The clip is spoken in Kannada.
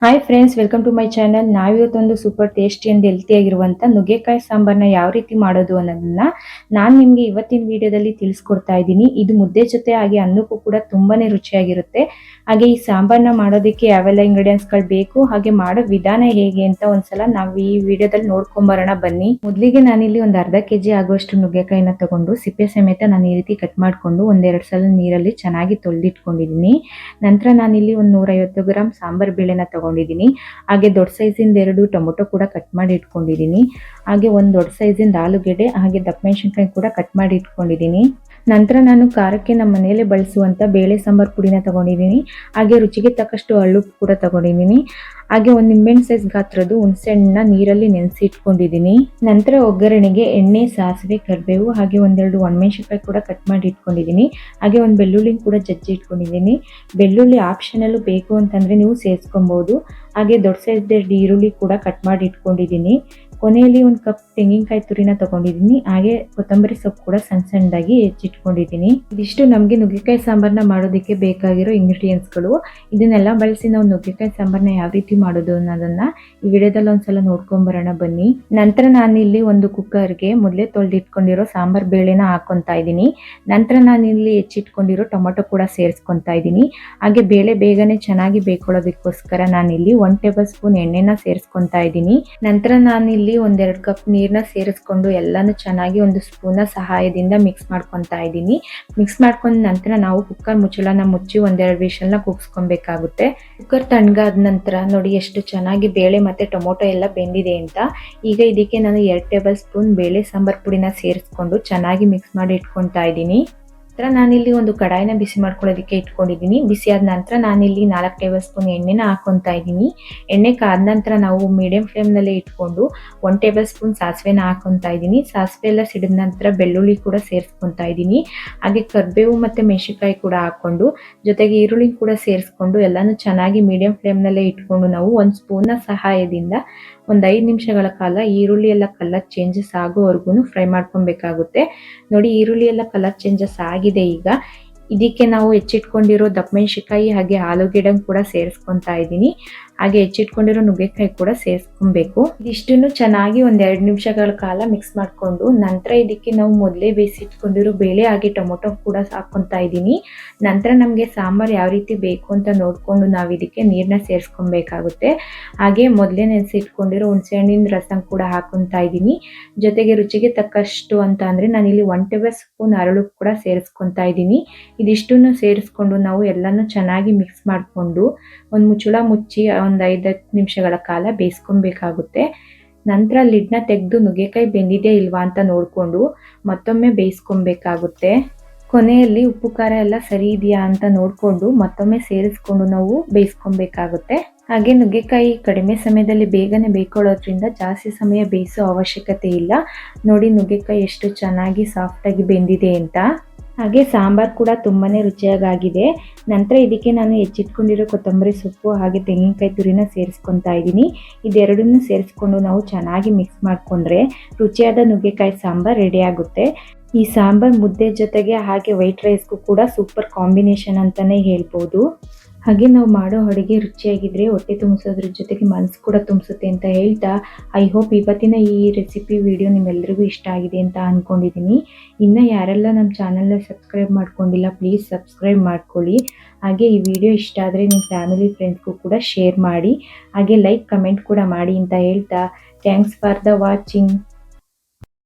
Hi friends, welcome to my channel. ನಾವಿವತ್ತೊಂದು ಸೂಪರ್ ಟೇಸ್ಟಿ ಅಂಡ್ ಹೆಲ್ತಿ ಆಗಿರುವಂಥ ನುಗ್ಗೆಕಾಯಿ ಸಾಂಬಾರನ್ನ ಯಾವ ರೀತಿ ಮಾಡೋದು ಅನ್ನೋದನ್ನ ನಾನು ನಿಮಗೆ ಇವತ್ತಿನ ವಿಡಿಯೋದಲ್ಲಿ ತಿಳಿಸ್ಕೊಡ್ತಾ ಇದ್ದೀನಿ. ಇದು ಮುದ್ದೆ ಜೊತೆ ಹಾಗೆ ಅನ್ನಕ್ಕೂ ಕೂಡ ತುಂಬಾನೇ ರುಚಿಯಾಗಿರುತ್ತೆ. ಹಾಗೆ ಈ ಸಾಂಬಾರನ್ನ ಮಾಡೋದಕ್ಕೆ ಯಾವೆಲ್ಲ ಇಂಗ್ರೀಡಿಯೆಂಟ್ಸ್ಗಳು ಬೇಕು ಹಾಗೆ ಮಾಡೋ ವಿಧಾನ ಹೇಗೆ ಅಂತ ಒಂದ್ಸಲ ನಾವು ಈ ವಿಡಿಯೋದಲ್ಲಿ ನೋಡ್ಕೊಂಬರೋಣ ಬನ್ನಿ. ಮೊದಲಿಗೆ ನಾನಿಲ್ಲಿ ಒಂದು ಅರ್ಧ ಕೆಜಿ ಆಗುವಷ್ಟು ನುಗ್ಗೆಕಾಯಿನ ತಗೊಂಡು ಸಿಪ್ಪೆ ಸಮೇತ ನಾನು ಈ ರೀತಿ ಕಟ್ ಮಾಡಿಕೊಂಡು ಒಂದೆರಡು ಸಲ ನೀರಲ್ಲಿ ಚೆನ್ನಾಗಿ ತೊಳೆದಿಟ್ಕೊಂಡಿದ್ದೀನಿ. ನಂತರ ನಾನಿಲ್ಲಿ ಒಂದು 150 ಗ್ರಾಮ್ ಸಾಂಬಾರ್ ಬೇಳೆನ ತಗೊಂಡಿದ್ದೀನಿ. ಹಾಗೆ ದೊಡ್ಡ ಸೈಜಿಂದ 2 ಟೊಮೊಟೊ ಕೂಡ ಕಟ್ ಮಾಡಿ ಇಟ್ಕೊಂಡಿದ್ದೀನಿ. ಹಾಗೆ ಒಂದು ದೊಡ್ಡ ಸೈಜಿಂದ ಆಲೂಗೆಡ್ಡೆ ಹಾಗೆ ದಪ್ಪ ಮೆಣಸಿನಕಾಯಿ ಕೂಡ ಕಟ್ ಮಾಡಿ ಇಟ್ಕೊಂಡಿದ್ದೀನಿ. ನಂತರ ನಾನು ಖಾರಕ್ಕೆ ನಮ್ಮ ಮನೆಯಲ್ಲೇ ಬಳಸುವಂಥ ಬೇಳೆ ಸಾಂಬಾರ್ ಪುಡಿನ ತಗೊಂಡಿದ್ದೀನಿ. ಹಾಗೆ ರುಚಿಗೆ ತಕ್ಕಷ್ಟು ಹಳ್ಳುಪ್ಪು ಕೂಡ ತಗೊಂಡಿದ್ದೀನಿ. ಹಾಗೆ ಒಂದು ನಿಂಬೆಹಣ್ಣು ಸೈಜ್ ಗಾತ್ರದ್ದು ಹುಣಸೆಹಣ್ಣನ್ನ ನೀರಲ್ಲಿ ನೆನೆಸಿ ಇಟ್ಕೊಂಡಿದ್ದೀನಿ. ನಂತರ ಒಗ್ಗರಣೆಗೆ ಎಣ್ಣೆ, ಸಾಸಿವೆ, ಕರಿಬೇವು ಹಾಗೆ ಒಂದೆರಡು ಒಣಮೆಣಸಿನಕಾಯಿ ಕೂಡ ಕಟ್ ಮಾಡಿ ಇಟ್ಕೊಂಡಿದ್ದೀನಿ. ಹಾಗೆ ಒಂದು ಬೆಳ್ಳುಳ್ಳಿ ಕೂಡ ಜಜ್ಜಿ ಇಟ್ಕೊಂಡಿದ್ದೀನಿ. ಬೆಳ್ಳುಳ್ಳಿ ಆಪ್ಷನಲ್ ಬೇಕು ಅಂತಂದರೆ ನೀವು ಸೇರಿಸ್ಕೊಬೋದು. ಹಾಗೆ ದೊಡ್ಡ ಸೈಜ್ ಈರುಳ್ಳಿ ಕೂಡ ಕಟ್ ಮಾಡಿ ಇಟ್ಕೊಂಡಿದ್ದೀನಿ. ಕೊನೆಯಲ್ಲಿ ಒಂದು ಕಪ್ ತೆಂಗಿನಕಾಯಿ ತುರಿನ ತಗೊಂಡಿದ್ದೀನಿ. ಹಾಗೆ ಕೊತ್ತಂಬರಿ ಸೊಪ್ಪು ಕೂಡ ಸಣ್ಣ ಸಣ್ಣದಾಗಿ ಹೆಚ್ಚಿಟ್ಕೊಂಡಿದ್ದೀನಿ. ಇದಿಷ್ಟು ನಮಗೆ ನುಗ್ಗೆಕಾಯಿ ಸಾಂಬಾರನ್ನ ಮಾಡೋದಕ್ಕೆ ಬೇಕಾಗಿರೋ ಇಂಗ್ರೀಡಿಯೆಂಟ್ಸ್ಗಳು. ಇದನ್ನೆಲ್ಲ ಬಳಸಿ ನಾವು ನುಗ್ಗೆಕಾಯಿ ಸಾಂಬಾರನ್ನ ಯಾವ ರೀತಿ ಮಾಡೋದು ಅನ್ನೋದನ್ನ ಈ ವಿಡಿಯೋದಲ್ಲಿ ಒಂದ್ಸಲ ನೋಡ್ಕೊಂಬರೋಣ ಬನ್ನಿ. ನಂತರ ನಾನಿಲ್ಲಿ ಒಂದು ಕುಕ್ಕರ್ಗೆ ಮೊದಲೇ ತೊಳೆದಿಟ್ಕೊಂಡಿರೋ ಸಾಂಬಾರ್ ಬೇಳೆನ ಹಾಕೊತಾ ಇದ್ದೀನಿ. ನಂತರ ನಾನಿಲ್ಲಿ ಹೆಚ್ಚಿಟ್ಕೊಂಡಿರೋ ಟೊಮೊಟೊ ಕೂಡ ಸೇರಿಸ್ಕೊತಾ ಇದ್ದೀನಿ. ಹಾಗೆ ಬೇಳೆ ಬೇಗನೆ ಚೆನ್ನಾಗಿ ಬೇಯ್ಕೊಳ್ಳೋದಕ್ಕೋಸ್ಕರ ನಾನಿಲ್ಲಿ 1 ಟೇಬಲ್ ಸ್ಪೂನ್ ಎಣ್ಣೆನ ಸೇರಿಸ್ಕೊತಾ ಇದ್ದೀನಿ. ನಂತರ ನಾನಿಲ್ಲಿ 1-2 ಕಪ್ ನೀರನ್ನ ಸೇರಿಸ್ಕೊಂಡು ಎಲ್ಲಾನು ಚೆನ್ನಾಗಿ ಒಂದು ಸ್ಪೂನ್ ಸಹಾಯದಿಂದ ಮಿಕ್ಸ್ ಮಾಡ್ಕೊತಾ ಇದ್ದೀನಿ. ಮಿಕ್ಸ್ ಮಾಡ್ಕೊಂಡ ನಂತರ ನಾವು ಕುಕ್ಕರ್ ಮುಚ್ಚಳನ ಮುಚ್ಚಿ 1-2 ವಿಷಲ್ನ ಕೂಗಿಸ್ಕೊಬೇಕಾಗುತ್ತೆ. ಕುಕ್ಕರ್ ತಣ್ಣಗಾದ ನಂತರ ನೋಡಿ ಎಷ್ಟು ಚೆನ್ನಾಗಿ ಬೇಳೆ ಮತ್ತೆ ಟೊಮೊಟೊ ಎಲ್ಲ ಬೆಂದಿದೆ ಅಂತ. ಈಗ ಇದಕ್ಕೆ ನಾನು 2 ಟೇಬಲ್ ಸ್ಪೂನ್ ಬೇಳೆ ಸಾಂಬಾರ್ ಪುಡಿನ ಸೇರಿಸ್ಕೊಂಡು ಚೆನ್ನಾಗಿ ಮಿಕ್ಸ್ ಮಾಡಿ ಇಟ್ಕೊತಾ ಇದ್ದೀನಿ. ನಾನಿಲ್ಲಿ ಒಂದು ಕಡಾಯಿನ ಬಿಸಿ ಮಾಡ್ಕೊಳ್ಳೋದಕ್ಕೆ ಇಟ್ಕೊಂಡಿದ್ದೀನಿ. ಬಿಸಿ ಆದ ನಂತರ ನಾನಿಲ್ಲಿ 4 ಟೇಬಲ್ ಸ್ಪೂನ್ ಎಣ್ಣೆನ ಹಾಕೊತಾ ಇದ್ದೀನಿ. ಎಣ್ಣೆ ಕಾದ ನಂತರ ನಾವು ಮೀಡಿಯಂ ಫ್ಲೇಮ್ನಲ್ಲೇ ಇಟ್ಕೊಂಡು 1 ಟೇಬಲ್ ಸ್ಪೂನ್ ಸಾಸಿವೆನ ಹಾಕೊತಾ ಇದ್ದೀನಿ. ಸಾಸಿವೆ ಎಲ್ಲ ಸಿಡಿದ ನಂತರ ಬೆಳ್ಳುಳ್ಳಿ ಕೂಡ ಸೇರಿಸ್ಕೊತಾ ಇದ್ದೀನಿ. ಹಾಗೆ ಕರಿಬೇವು ಮತ್ತು ಮೆಣಸಿನಕಾಯಿ ಕೂಡ ಹಾಕ್ಕೊಂಡು ಜೊತೆಗೆ ಈರುಳ್ಳಿ ಕೂಡ ಸೇರಿಸ್ಕೊಂಡು ಎಲ್ಲನೂ ಚೆನ್ನಾಗಿ ಮೀಡಿಯಂ ಫ್ಲೇಮ್ನಲ್ಲೇ ಇಟ್ಕೊಂಡು ನಾವು ಒಂದು ಸ್ಪೂನ್ನ ಸಹಾಯದಿಂದ ಒಂದು 5 ನಿಮಿಷಗಳ ಕಾಲ ಈರುಳ್ಳಿ ಎಲ್ಲ ಕಲರ್ ಚೇಂಜಸ್ ಆಗೋವರೆಗೂ ಫ್ರೈ ಮಾಡ್ಕೊಬೇಕಾಗುತ್ತೆ. ನೋಡಿ ಈರುಳ್ಳಿ ಎಲ್ಲ ಕಲರ್ ಚೇಂಜಸ್ ಆಗಿದೆ. ಈಗ ಇದಕ್ಕೆ ನಾವು ಹೆಚ್ಚಿಟ್ಕೊಂಡಿರೋ ದಪ್ಪ ಮೆಣಸಿನಕಾಯಿ ಹಾಗೆ ಆಲೂಗೆಡ್ಡೆ ಕೂಡ ಸೇರಿಸ್ಕೊತಾ ಇದ್ದೀನಿ. ಹಾಗೆ ಹೆಚ್ಚಿಟ್ಕೊಂಡಿರೋ ನುಗ್ಗೆಕಾಯಿ ಕೂಡ ಸೇರಿಸ್ಕೊಬೇಕು. ಇದಿಷ್ಟನ್ನು ಚೆನ್ನಾಗಿ 1-2 ನಿಮಿಷಗಳ ಕಾಲ ಮಿಕ್ಸ್ ಮಾಡಿಕೊಂಡು ನಂತರ ಇದಕ್ಕೆ ನಾವು ಮೊದಲೇ ಬೇಯಿಸಿಟ್ಕೊಂಡಿರೋ ಬೇಳೆ ಹಾಗೆ ಟೊಮೊಟೊ ಕೂಡ ಹಾಕ್ಕೊತಾ ಇದ್ದೀನಿ. ನಂತರ ನಮಗೆ ಸಾಂಬಾರು ಯಾವ ರೀತಿ ಬೇಕು ಅಂತ ನೋಡಿಕೊಂಡು ನಾವು ಇದಕ್ಕೆ ನೀರನ್ನ ಸೇರಿಸ್ಕೊಬೇಕಾಗುತ್ತೆ. ಹಾಗೆ ಮೊದಲೇ ನೆನೆಸಿಟ್ಕೊಂಡಿರೋ ಹುಣಸೆಹಣ್ಣಿನ ರಸ ಕೂಡ ಹಾಕ್ಕೊತಾ ಇದ್ದೀನಿ. ಜೊತೆಗೆ ರುಚಿಗೆ ತಕ್ಕಷ್ಟು ಅಂತ ಅಂದರೆ ನಾನಿಲ್ಲಿ 1 ಟೇಬಲ್ ಸ್ಪೂನ್ ಅರಳುಪ್ಪು ಕೂಡ ಸೇರಿಸ್ಕೊತಾ ಇದ್ದೀನಿ. ಇದಿಷ್ಟನ್ನು ಸೇರಿಸ್ಕೊಂಡು ನಾವು ಎಲ್ಲನೂ ಚೆನ್ನಾಗಿ ಮಿಕ್ಸ್ ಮಾಡಿಕೊಂಡು ಒಂದು ಮುಚ್ಚಳ ಮುಚ್ಚಿ ಒಂದು 5-10 ನಿಮಿಷಗಳ ಕಾಲ ಬೇಯಿಸ್ಕೊಬೇಕಾಗುತ್ತೆ. ನಂತರ ಲಿಡ್ನ ತೆಗೆದು ನುಗ್ಗೆಕಾಯಿ ಬೆಂದಿದೆಯಾ ಇಲ್ವಾ ಅಂತ ನೋಡಿಕೊಂಡು ಮತ್ತೊಮ್ಮೆ ಬೇಯಿಸ್ಕೊಬೇಕಾಗುತ್ತೆ. ಕೊನೆಯಲ್ಲಿ ಉಪ್ಪು ಖಾರ ಎಲ್ಲ ಸರಿ ಇದೆಯಾ ಅಂತ ನೋಡಿಕೊಂಡು ಮತ್ತೊಮ್ಮೆ ಸೇರಿಸ್ಕೊಂಡು ನಾವು ಬೇಯಿಸ್ಕೊಬೇಕಾಗುತ್ತೆ. ಹಾಗೆ ನುಗ್ಗೆಕಾಯಿ ಕಡಿಮೆ ಸಮಯದಲ್ಲಿ ಬೇಗನೆ ಬೇಯ್ಕೊಳ್ಳೋದ್ರಿಂದ ಜಾಸ್ತಿ ಸಮಯ ಬೇಯಿಸೋ ಅವಶ್ಯಕತೆ ಇಲ್ಲ. ನೋಡಿ ನುಗ್ಗೆಕಾಯಿ ಎಷ್ಟು ಚೆನ್ನಾಗಿ ಸಾಫ್ಟಾಗಿ ಬೆಂದಿದೆ ಅಂತ. ಹಾಗೆ ಸಾಂಬಾರು ಕೂಡ ತುಂಬಾ ರುಚಿಯಾಗಿದೆ. ನಂತರ ಇದಕ್ಕೆ ನಾನು ಹೆಚ್ಚಿಟ್ಕೊಂಡಿರೋ ಕೊತ್ತಂಬರಿ ಸೊಪ್ಪು ಹಾಗೆ ತೆಂಗಿನಕಾಯಿ ತುರಿನ ಸೇರಿಸ್ಕೊತಾ ಇದ್ದೀನಿ. ಇದೆರಡನ್ನೂ ಸೇರಿಸ್ಕೊಂಡು ನಾವು ಚೆನ್ನಾಗಿ ಮಿಕ್ಸ್ ಮಾಡಿಕೊಂಡ್ರೆ ರುಚಿಯಾದ ನುಗ್ಗೆಕಾಯಿ ಸಾಂಬಾರು ರೆಡಿ ಆಗುತ್ತೆ. ಈ ಸಾಂಬಾರು ಮುದ್ದೆ ಜೊತೆಗೆ ಹಾಗೆ ವೈಟ್ ರೈಸ್ಗೂ ಕೂಡ ಸೂಪರ್ ಕಾಂಬಿನೇಷನ್ ಅಂತಲೇ ಹೇಳ್ಬೋದು. ಹಾಗೆ ನಾವು ಮಾಡೋ ಅಡುಗೆ ರುಚಿಯಾಗಿದ್ದರೆ ಹೊಟ್ಟೆ ತುಂಬಿಸೋದ್ರ ಜೊತೆಗೆ ಮನಸ್ಸು ಕೂಡ ತುಂಬಿಸುತ್ತೆ ಅಂತ ಹೇಳ್ತಾ ಐ ಹೋಪ್ ಇವತ್ತಿನ ಈ ರೆಸಿಪಿ ವಿಡಿಯೋ ನಿಮ್ಮೆಲ್ಲರಿಗೂ ಇಷ್ಟ ಆಗಿದೆ ಅಂತ ಅಂದ್ಕೊಂಡಿದ್ದೀನಿ. ಇನ್ನು ಯಾರೆಲ್ಲ ನಮ್ಮ ಚಾನಲ್ನ ಸಬ್ಸ್ಕ್ರೈಬ್ ಮಾಡ್ಕೊಂಡಿಲ್ಲ ಪ್ಲೀಸ್ ಸಬ್ಸ್ಕ್ರೈಬ್ ಮಾಡ್ಕೊಳ್ಳಿ. ಹಾಗೆ ಈ ವಿಡಿಯೋ ಇಷ್ಟ ಆದರೆ ನಿಮ್ಮ ಫ್ಯಾಮಿಲಿ ಫ್ರೆಂಡ್ಸ್ಗೂ ಕೂಡ ಶೇರ್ ಮಾಡಿ. ಹಾಗೆ ಲೈಕ್ ಕಮೆಂಟ್ ಕೂಡ ಮಾಡಿ ಅಂತ ಹೇಳ್ತಾ ಥ್ಯಾಂಕ್ಸ್ ಫಾರ್ ದ ವಾಚಿಂಗ್.